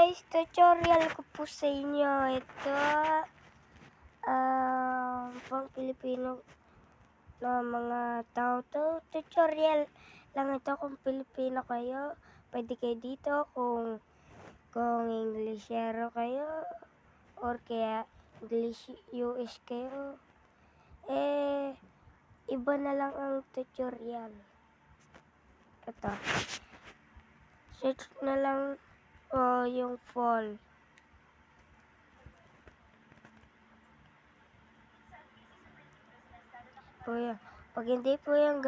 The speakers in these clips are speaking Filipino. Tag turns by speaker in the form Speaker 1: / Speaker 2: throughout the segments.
Speaker 1: guys, tutorial ko po sa inyo. Ito, pang Pilipino na mga tao to. Tutorial lang ito kung Pilipino kayo. Pwede kayo dito kung Englishero kayo or kaya English US kayo. Iba na lang ang tutorial. Ito. Search na lang yung fall. Pag hindi po yung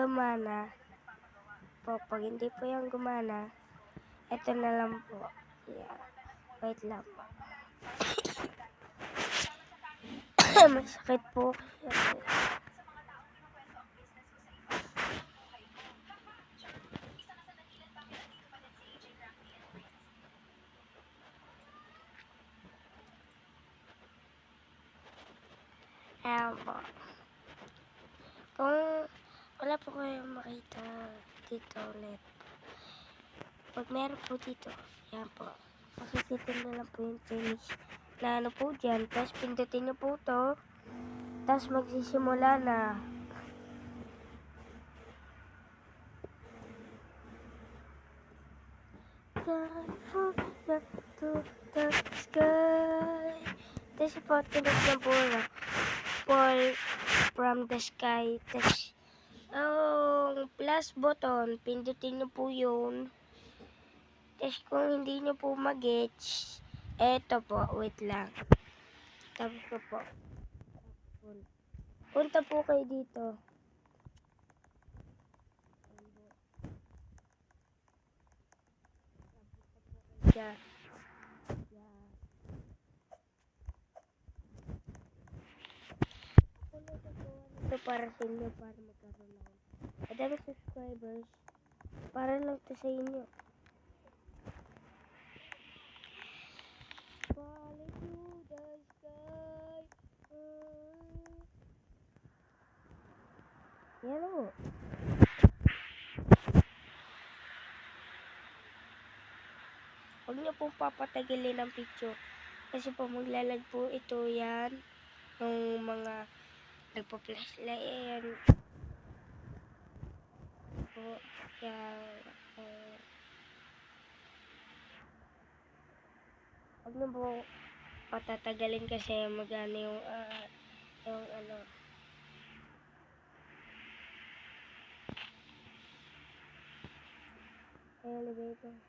Speaker 1: gumana, ito na lang po. Yeah. Wait lang po. Masakit po. Ayan po. Kung wala po kayong makita dito ulit, pag meron po dito, yan po, makikita na lang po yung finish na ano po dyan. Tapos pindutin nyo po to, tapos magsisimula na. To the sky. Tapos po, tinag na po na fall from the sky. Tapos ang plus button, pindutin nyo po yun. Tapos kung hindi nyo po mag-gets, eto po, wait lang. Tapos ko po. Punta po kayo dito. Yeah. Ito para sa inyo, para magkaroon ako. Madami subscribers, para lang ito sa inyo. Falling through the sky. Yan o. Huwag niyo pong papatagilin ang picture. Kasi po maglalag po ito yan. Yung mga nagpa-flashlight yan. Po, yan. Huwag niyo po patatagalin kasi magano yung ano. Elevator.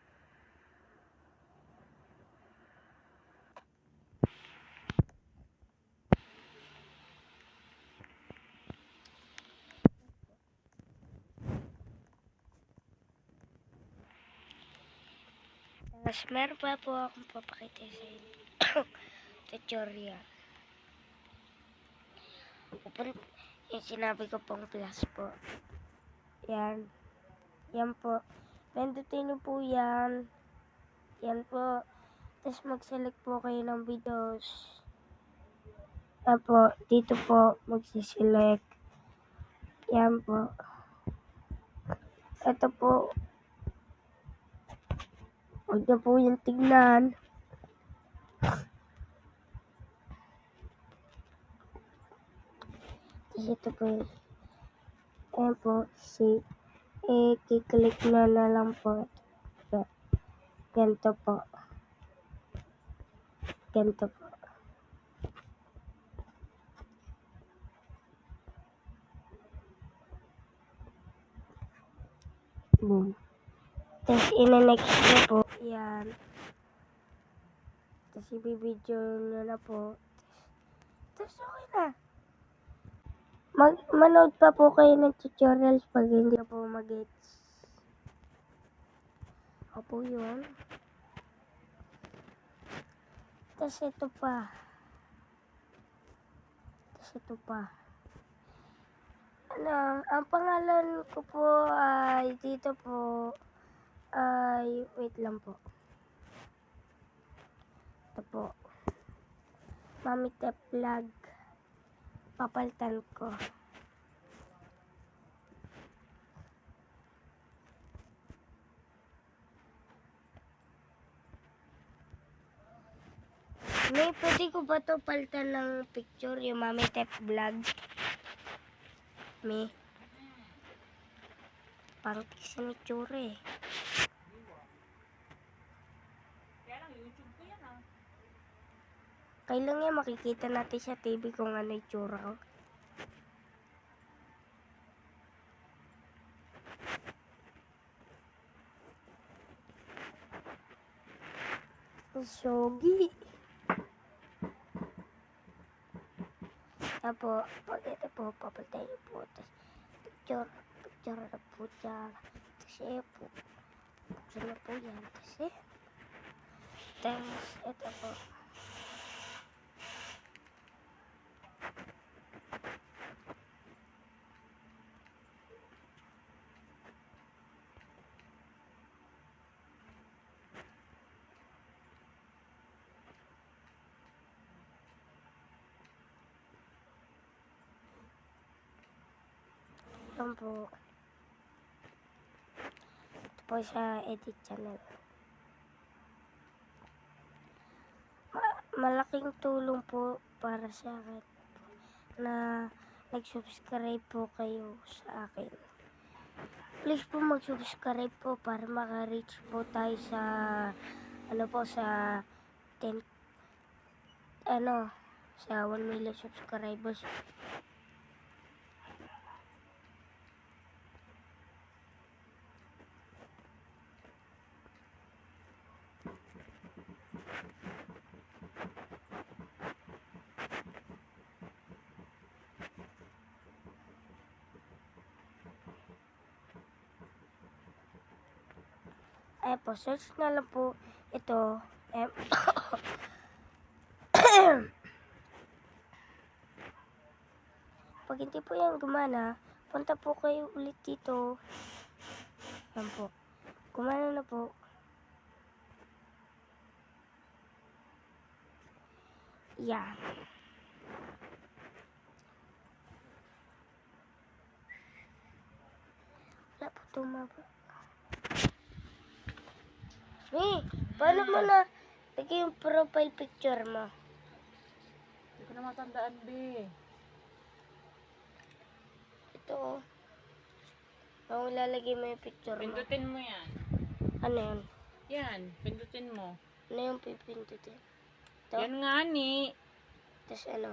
Speaker 1: Tapos meron pa po akong papakita sa inyo. Tutorial. Yung sinabi ko pong plus po. Yan. Yan po. Pindutin nyo po yan. Yan po. Tapos mag-select po kayo ng videos. Yan po. Dito po magsiselect. Yan po. Ito po. Huwag na po yung tignan. Tapos ito po. Ayan po. Kiklik na lang po. Ganito po. Ganito po. Boom. Tapos ina-next nyo po. Yan. Tapos ibibidyo nyo na po. Tapos okay na. Manood pa po kayo ng tutorials pag hindi po mag-gets. Opo yun. Tapos ito pa. Ano, ang pangalan ko po ay dito po ay wait lang po. Ito po. Mami Tep Vlog. Papalitan ko. May pwede ko ba to palitan ng picture, yung Mami Tep Vlog? May. Parang tikisa ni tsura eh. Kailan nga makikita natin sa TV kung ano yung tsura ko. Sogi. Tapos, pag ito po, papatay niyo po. Tapos, picture na po dyan. Tapos, po. Buksan na po yan. Tapos, ito po. Yan po. Ito po sa edit channel. Malaking tulong po para sa akin na nag-subscribe po kayo sa akin. Please po mag-subscribe po para maka-reach po tayo sa sa 10 sa 1 million subscribers. Ay po, search na lang po ito. Pag hindi po yan gumana, punta po kayo ulit dito. Yan po. Gumana na po. Yan. Wala po tumaba. Paano mo na lagay yung profile picture mo?
Speaker 2: Hindi ko na matandaan, be.
Speaker 1: Ito. Ang lalagay mo yung picture mo.
Speaker 2: Pindutin mo yan.
Speaker 1: Ano yun?
Speaker 2: Yan, pindutin mo.
Speaker 1: Ano yung pipindutin? Ito?
Speaker 2: Yan nga ni.
Speaker 1: Tapos ano?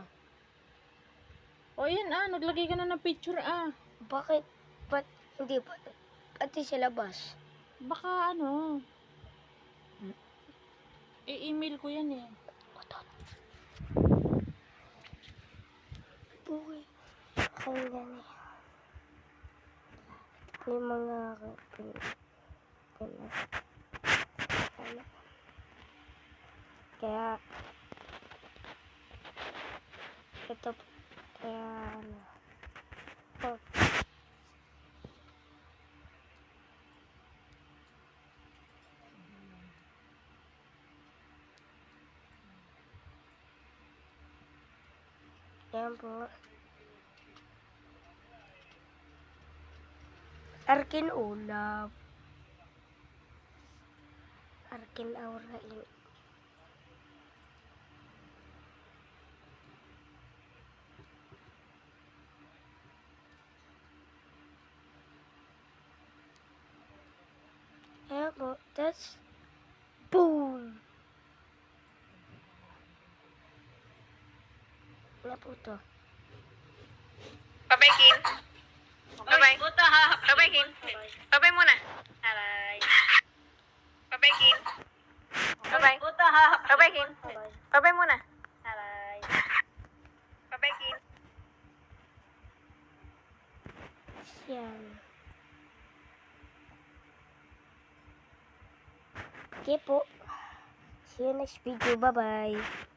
Speaker 2: O yan naglagay ka na ng picture
Speaker 1: Bakit? Ba't hindi ba? Pati sa labas.
Speaker 2: Baka i-email ko yan eh.
Speaker 1: Uy. Kaya gani. Ito po yung mga kaya ito kaya yan po. Arkin ulap. Arkin aura ini. Ayan po. That's boom. Ano po to?
Speaker 3: Babay, Babay. Babay, Kin. Babay muna. Aray. Babay, Kin. Babay. Babay, Kin. Babay muna. Aray. Babay, Kin.
Speaker 1: Yan. Okay po. See you next video. Bye-bye.